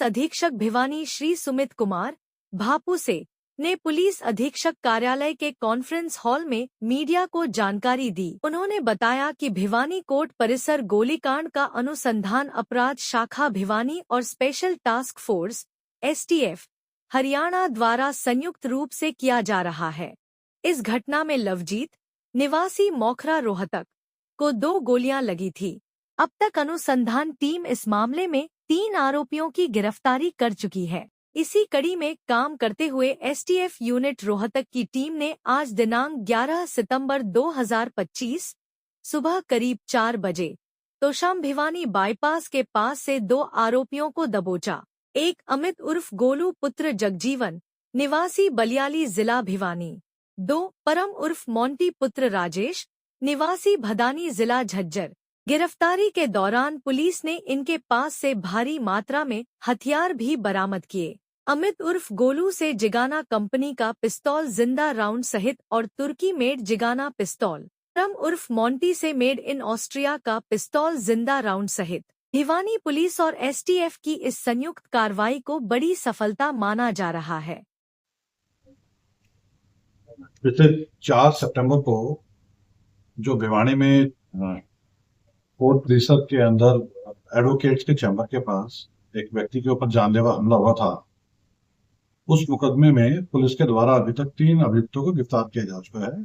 अधीक्षक भिवानी श्री सुमित कुमार भापुसे ने पुलिस अधीक्षक कार्यालय के कॉन्फ्रेंस हॉल में मीडिया को जानकारी दी। उन्होंने बताया कि भिवानी कोर्ट परिसर गोलीकांड का अनुसंधान अपराध शाखा भिवानी और special task force STF Haryana द्वारा संयुक्त रूप से किया जा रहा है। इस घटना में लवजीत निवासी मोखरा रोहतक को 2 गोलियां लगी थी। अब तक अनुसंधान टीम इस मामले में 3 आरोपियों की गिरफ्तारी कर चुकी है। इसी कड़ी में काम करते हुए STF यूनिट रोहतक की टीम ने आज दिनांक 11 सितंबर 2025 सुबह करीब 4 बजे तोशाम भिवानी बाईपास के पास से 2 आरोपियों को दबोचा। एक अमित उर्फ गोलू पुत्र जगजीवन निवासी बलियाली जिला भिवानी, 2 परम उर्फ मोंटी पुत्र राजेश निवासी भदानी जिला झज्जर। गिरफ्तारी के दौरान पुलिस ने इनके पास से भारी मात्रा में हथियार भी बरामद किए। अमित उर्फ गोलू से जिगाना कंपनी का पिस्तौल जिंदा राउंड सहित और तुर्की मेड जिगाना पिस्तौल, परम उर्फ मोंटी से मेड इन ऑस्ट्रिया का पिस्तौल जिंदा राउंड सहित। भिवानी पुलिस और STF की इस संयुक्त कार्रवाई को बड़ी सफलता माना जा रहा है। पिछले 4 सितंबर को जो भिवानी में कोर्ट परिसर के अंदर एडवोकेट्स के चैम्बर के पास एक व्यक्ति के ऊपर जानलेवा हमला हुआ था, उस मुकदमे में पुलिस के द्वारा अभी तक 3 अभियुक्तों को गिरफ्तार किया जा चुका है,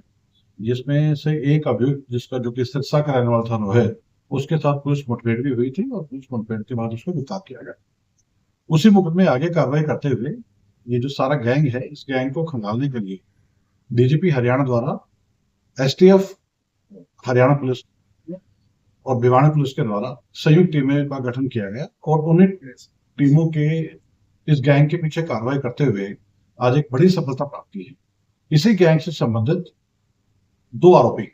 जिसमें से एक अभियुक्त जिसका जो कि सिरसा का रहने वाला था रोहित, उसके साथ पुलिस मुठभेड़ भी हुई थी और पुलिस मुठभेड़ के बाद उसको गिरफ्तार किया गया। उसी मुकदमे आगे कार्रवाई करते हुए ये जो सारा गैंग है, इस गैंग को खंगालने के लिए DGP हरियाणा द्वारा STF हरियाणा पुलिस और भिवानी पुलिस के द्वारा संयुक्त टीमें का गठन किया गया और उन्हीं टीमों के इस गैंग के पीछे कार्रवाई करते हुए आज एक बड़ी सफलता प्राप्त की है। इसी गैंग से संबंधित 2 आरोपी,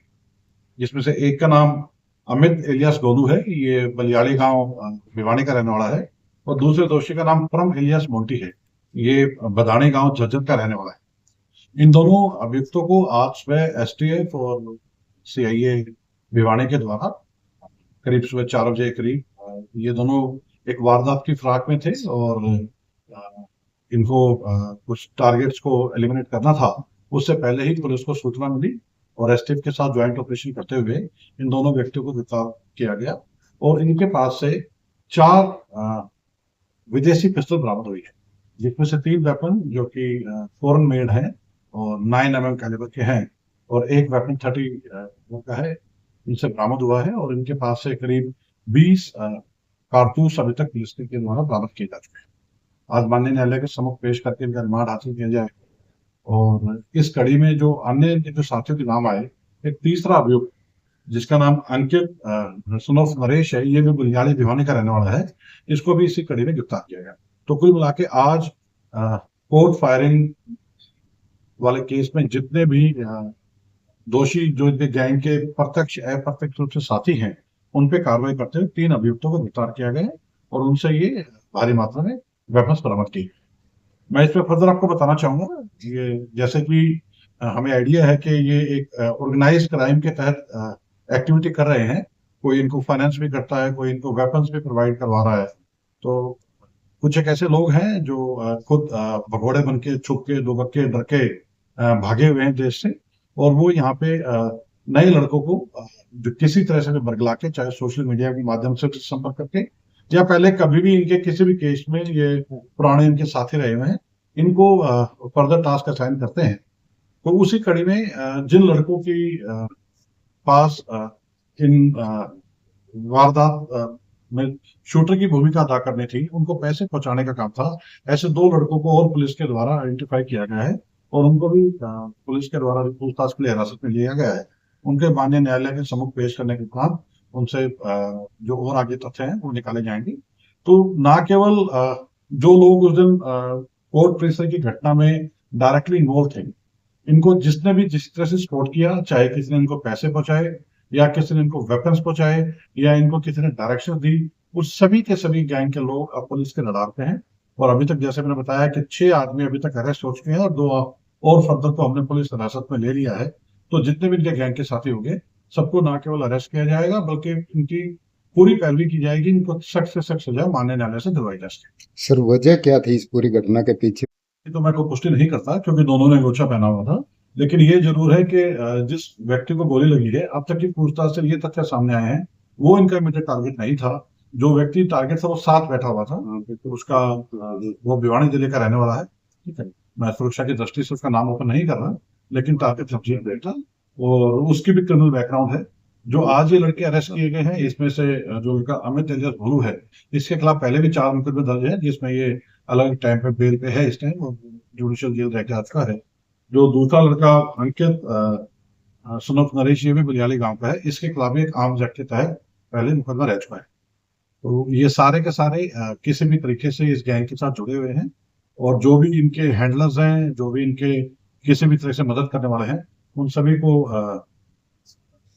जिसमें से एक का नाम अमित इलियास गोलू है, ये बलियाली गांव भिवानी का रहने वाला है, और दूसरे दोषी का नाम परम इलियास मोंटी है, ये बदानी गांव झज्जर का रहने वाला है। इन दोनों अभियुक्तों को आज सुबह STF और CIA भिवानी के द्वारा करीब सुबह 4 बजे करीब ये दोनों एक वारदात की फिराक में थे और इनको कुछ टारगेट्स को एलिमिनेट करना था। उससे पहले ही पुलिस को सूचना मिली और STF के साथ ज्वाइंट ऑपरेशन करते हुए इन दोनों व्यक्तियों को गिरफ्तार किया गया और इनके पास से 4 विदेशी पिस्टल बरामद हुई है, जिसमें से 3 वेपन जो कि फॉरेन मेड है और 9 mm कैलिबर के हैं और एक वेपन 30 का है, इनसे बरामद हुआ है और इनके पास से करीब 20 कारतूस अभी तक पुलिस के द्वारा बरामद किए जा चुके हैं। आज माननीय न्यायालय के सम्मुख पेश करके इनका रिमांड हासिल किया जाए और इस कड़ी में जो अन्य जो साथियों के नाम आए, एक तीसरा अभियुक्त जिसका नाम अंकित सुनोफ नरेश है, ये भी बुनियादी भिवानी का रहने वाला है, इसको भी इसी कड़ी में गिरफ्तार किया गया। तो कुल मिला के आज कोर्ट फायरिंग वाले केस में जितने भी दोषी जो इनके गैंग के प्रत्यक्ष अप्रत्यक्ष रूप से साथी हैं, उन पे कार्रवाई करते हुए 3 अभियुक्तों को गिरफ्तार किया गया और उनसे ये भारी मात्रा में वेपन्स बरामद की। मैं इस पे फर्दर आपको बताना चाहूंगा, ये जैसे कि हमें आइडिया है कि ये एक ऑर्गेनाइज क्राइम के तहत एक्टिविटी कर रहे हैं, कोई इनको फाइनेंस भी करता है, कोई इनको वेपन्स भी प्रोवाइड करवा रहा है। तो कुछ एक ऐसे लोग हैं जो खुद भगोड़े बन के छुप के दुबक के डर के भागे हुए हैं देश से, और वो यहाँ पे नए लड़कों को किसी तरह से बरगला के, चाहे सोशल मीडिया के माध्यम से संपर्क करके या पहले कभी भी इनके किसी भी केस में ये पुराने इनके साथी रहे हुए हैं, इनको फर्दर टास्क असाइन करते हैं। तो उसी कड़ी में जिन लड़कों की पास इन वारदात में शूटर की भूमिका अदा करनी थी, उनको पैसे पहुंचाने का काम था, ऐसे 2 लड़कों को और पुलिस के द्वारा आइडेंटिफाई किया गया है और उनको भी पुलिस के द्वारा पूछताछ के लिए हिरासत में लिया गया है। उनके माननीय न्यायालय के सम्मुख पेश करने के बाद उनसे जो और आगे तथ्य हैं वो निकाले जाएंगे। तो ना केवल जो लोग उस दिन कोर्ट परिसर की घटना में डायरेक्टली इन्वॉल्व थे, इनको जिसने भी जिस तरह से सपोर्ट किया, चाहे किसी ने इनको पैसे पहुंचाए या किसी ने इनको वेपन्स पहुंचाए या इनको किसी ने डायरेक्शन दी, उस सभी के सभी गैंग के लोग अब पुलिस के रडार पे हैं। और अभी तक जैसे मैंने बताया कि 6 आदमी अभी तक अरेस्ट हो चुके हैं और 2 और फर्दर को हमने पुलिस हिरासत में ले लिया है। तो जितने भी इनके गैंग के साथी होंगे सबको ना केवल अरेस्ट किया जाएगा, बल्कि इनकी पूरी पैरवी की जाएगी, इनको सख्त से सख्त सजा माननीय न्यायालय से दिलवाई जा सके। सर वजह क्या थी इस पूरी घटना के पीछे? ये तो मैं कोई पुष्टि नहीं करता क्योंकि दोनों ने अंगोछा पहना हुआ था, लेकिन ये जरूर है कि जिस व्यक्ति को गोली लगी है, अब तक की पूछताछ से ये तथ्य सामने आए हैं, वो इनका इमीडिएट टारगेट नहीं था। जो व्यक्ति टारगेट था वो साथ बैठा हुआ था, उसका वो भिवानी जिले का रहने वाला है, ठीक है। मैं सुरक्षा की दृष्टि से उसका नाम ओपन नहीं कर रहा, लेकिन टारगेट सबसे था और उसकी भी क्रिमिनल बैकग्राउंड है। जो आज ये लड़के अरेस्ट किए गए हैं, इसमें से जो उनका अमित एलियास भोलू है, इसके खिलाफ पहले भी 4 मुकदमे दर्ज है, जिसमें ये अलग टाइम पे बेल पे है, इस टाइम वो जुडिशियल जेल रह के आ चुका है। जो दूसरा लड़का अंकित सुनफ नरेश, ये भी बलियाली गांव का है, इसके खिलाफ भी एक आर्म्स एक्ट के तहत पहले मुकदमा रह चुका है। तो ये सारे के सारे किसी भी तरीके से इस गैंग के साथ जुड़े हुए हैं और जो भी इनके हैंडलर्स हैं, जो भी इनके किसी भी तरह से मदद करने वाले हैं, उन सभी को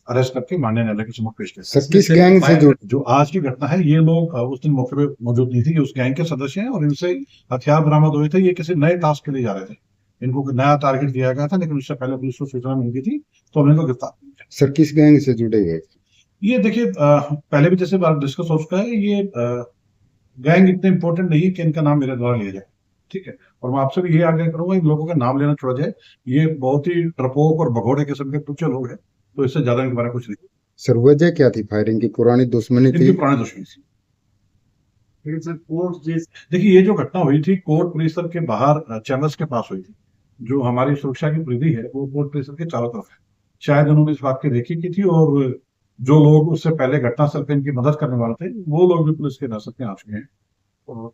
अरेस्ट करके माननीय न्यायालय के सम्मुख पेश किया। सर किस गैंग से जो आज की घटना है, ये लोग उस दिन मौके पे मौजूद नहीं थे, ये उस गैंग के सदस्य हैं और इनसे हथियार बरामद हुए थे। ये किसी नए टास्क के लिए जा रहे थे, इनको नया टारगेट दिया गया था, लेकिन उससे पहले पुलिस को सूचना मिल गई थी, तो हमने इनको गिरफ्तार किया। सर किस गैंग से जुड़े हुए? ये देखिए, पहले भी जैसे बात डिस्कस हो चुका है, ये गैंग इतने इंपॉर्टेंट नहीं है कि इनका नाम मेरे द्वारा लिया जाए, ठीक है। और मैं आपसे भी ये आग्रह करूंगा, इन लोगों का नाम लेना छोड़ा जाए। ये बहुत ही डरपोक और भगोड़े किस्म के टुच्चे लोग हैं, तो इससे ज्यादा इनके बारे में कुछ नहीं। सर वजह क्या थी? फायरिंग की पुरानी दुश्मनी थी? इनकी पुरानी दुश्मनी थी। देखिए, ये जो घटना हुई थी कोर्ट परिसर के बाहर चैम्बर्स के पास हुई थी। जो हमारी सुरक्षा की परिधि है वो कोर्ट परिसर के चारों तरफ है। शायद उन्होंने इस बात की देखी की थी और जो लोग उससे पहले घटनास्थल पे इनकी मदद करने वाले थे, वो लोग भी पुलिस के हिरासत में आ चुके हैं और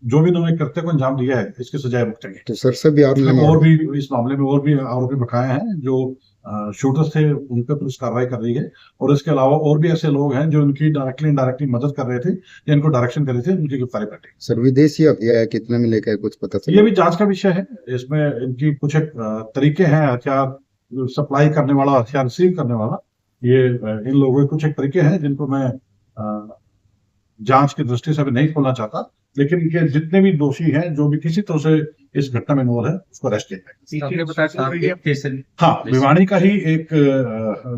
जो भी इन्होंने कृत्य को अंजाम दिया है, इसकी सजाए भुगतेंगे। तो सर सभी और भी इस मामले में और भी आरोपी बकाए हैं, जो शूटर्स थे, उन पर पुलिस कार्रवाई कर रही है। और इसके अलावा और भी ऐसे लोग हैं जो इनकी डायरेक्टली इनडायरेक्टली मदद कर रहे थे या इनको डायरेक्शन कर रहे थे, उनकी गिरफ्तारी कर दी। सर विदेशी हथियार कितने में लेकर कुछ पता चला? ये भी जांच का विषय है। इसमें इनकी कुछ एक तरीके हैं, हथियार सप्लाई करने वाला, हथियार रिसीव करने वाला, ये इन लोगों के कुछ एक तरीके हैं जिनको मैं जांच की दृष्टि से अभी नहीं खोलना चाहता, लेकिन इनके जितने भी दोषी हैं, जो भी किसी तरह से इस घटना में इन्वॉल्व है, उसको अरेस्ट किया जाए। हाँ, भिवानी का ही एक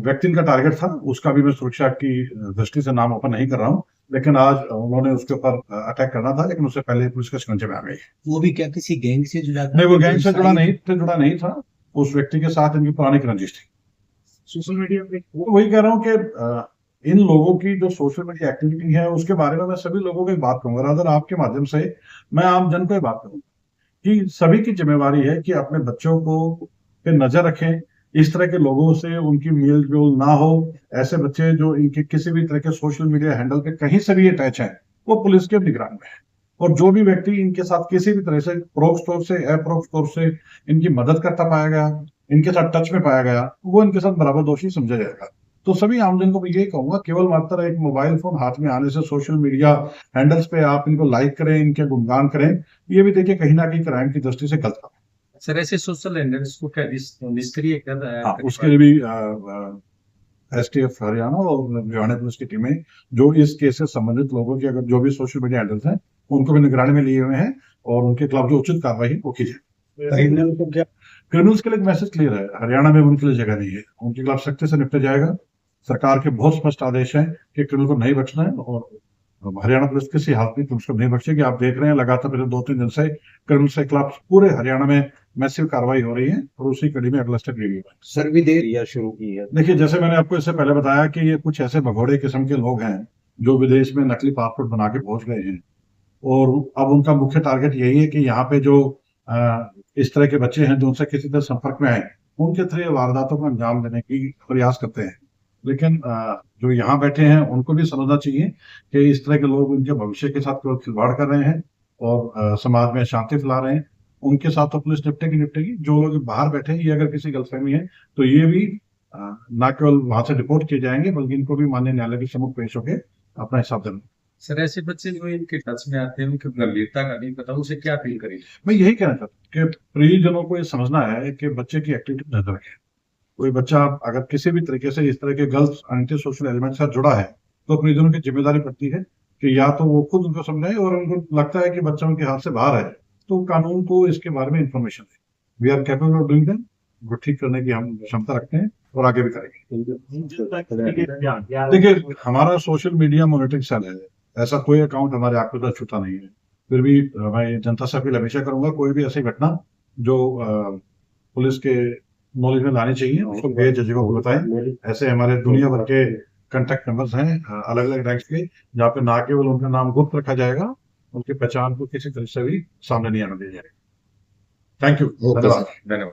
व्यक्ति का टारगेट था, उसका भी मैं सुरक्षा की दृष्टि से नाम ओपन नहीं कर रहा हूँ, लेकिन आज उन्होंने उसके ऊपर अटैक करना था, लेकिन उससे पहले पुलिस के शिकंजे में आ गई। वो भी क्या किसी गैंग से जुड़ा था? नहीं, वो गैंग से जुड़ा नहीं था। उस व्यक्ति के साथ इनकी पुरानी रंजिश थी। सोशल मीडिया पे वही कह रहा हूँ कि इन लोगों की जो सोशल मीडिया एक्टिविटी है, उसके बारे में मैं सभी लोगों को बात करूंगा। रादर आपके माध्यम से मैं आम जन को बात करूंगा कि सभी की जिम्मेवारी है कि अपने बच्चों को पे नजर रखें, इस तरह के लोगों से उनकी मेल जोल ना हो। ऐसे बच्चे जो इनके किसी भी तरह के सोशल मीडिया हैंडल पे कहीं से भी अटैच है, वो पुलिस के निगरानी में है। और जो भी व्यक्ति इनके साथ किसी भी तरह से प्रोक्स तौर से, अप्रोक्स तौर से इनकी मदद करता पाया गया, इनके साथ टच में पाया गया, वो इनके साथ बराबर दोषी समझा जाएगा। तो सभी आमजन को मैं यही कहूंगा, केवल मात्र एक मोबाइल फोन हाथ में आने से सोशल मीडिया हैंडल्स पे आप इनको लाइक करें, इनके गुणगान करें, ये भी देखिए कहीं ना कहीं क्राइम की दृष्टि से गलत है। सर ऐसे सोशल हैंडल्स को क्या निष्क्रिय कर रहा है? हाँ, उसके लिए भी एसटीएफ हरियाणा और भिवानी पुलिस की टीमें जो इस केस से संबंधित लोगों की अगर जो भी सोशल मीडिया हैंडल्स हैं, उनको भी निगरानी में लिए हुए हैं और उनके खिलाफ जो उचित कार्रवाई है वो की जाए। क्रिमिनल्स के लिए मैसेज क्लियर है, हरियाणा में उनके लिए जगह नहीं है, उनके खिलाफ सख्ती से निपटा जाएगा। सरकार के बहुत स्पष्ट आदेश हैं कि क्रिमिनल को नहीं बख्शना है और हरियाणा पुलिस किसी हालत में पुलिस को नहीं बख्शेगी। आप देख रहे हैं लगातार पिछले 2-3 दिन से क्रिमिनल्स के खिलाफ पूरे हरियाणा में मैसिव कार्रवाई हो रही है और उसी कड़ी में अगला स्टेप लिया गया। सर विदेश शुरू की है। देखिए, जैसे मैंने आपको इससे पहले बताया कि ये कुछ ऐसे भगोड़े किस्म के लोग हैं जो विदेश में नकली पासपोर्ट बना के पहुंच गए हैं और अब उनका मुख्य टारगेट यही है कि यहाँ पे जो इस तरह के बच्चे हैं जो उनसे किसी तरह संपर्क में आए, उनके थ्रू वारदातों को अंजाम देने की प्रयास करते हैं। लेकिन जो यहाँ बैठे हैं उनको भी समझना चाहिए कि इस तरह के लोग उनके भविष्य के साथ केवल खिलवाड़ कर रहे हैं और समाज में शांति फैला रहे हैं। उनके साथ तो पुलिस निपटेगी। जो लोग बाहर बैठे हैं, ये अगर किसी गलतफहमी है तो ये भी न केवल वहां से रिपोर्ट किए जाएंगे, बल्कि इनको भी माननीय न्यायालय के सम्मुख पेश होकर अपना हिसाब देना। सर ऐसे बच्चे जो इनके टच में आते हैं, उनकी गंभीरता का नहीं पता, उसे क्या फील करें? मैं यही कहना चाहता हूँ कि परिजनों को ये समझना है कि बच्चे की एक्टिविटी नजर रखें। कोई बच्चा अगर किसी भी तरीके से इस तरह के गलत एंटी सोशल एलिमेंट से जुड़ा है, तो परिजनों की जिम्मेदारी पड़ती है कि या तो वो खुद उनको समझाए और उनको लगता है कि बच्चा उनके हाथ से बाहर है, तो कानून को इसके बारे में इंफॉर्मेशन दे। We are capable of doing that. वो ठीक करने की हम क्षमता रखते हैं और आगे भी करेंगे। देखिए, हमारा सोशल मीडिया मॉनिटरिंग सेल है, ऐसा कोई अकाउंट हमारे आप तक छूटा नहीं है। फिर भी मैं जनता से अपील हमेशा करूंगा, कोई भी ऐसी घटना जो पुलिस के नॉलेज में लानी चाहिए उसको बेझिझक को बताएं। ऐसे हमारे दुनिया भर के कांटेक्ट नंबर्स हैं अलग अलग रैंक्स के, जहाँ पे ना केवल उनका नाम गुप्त रखा जाएगा, उनकी पहचान को किसी तरह से भी सामने नहीं आने दिया जाएगा। थैंक यू, ओके धन्यवाद। सर। धन्यवाद।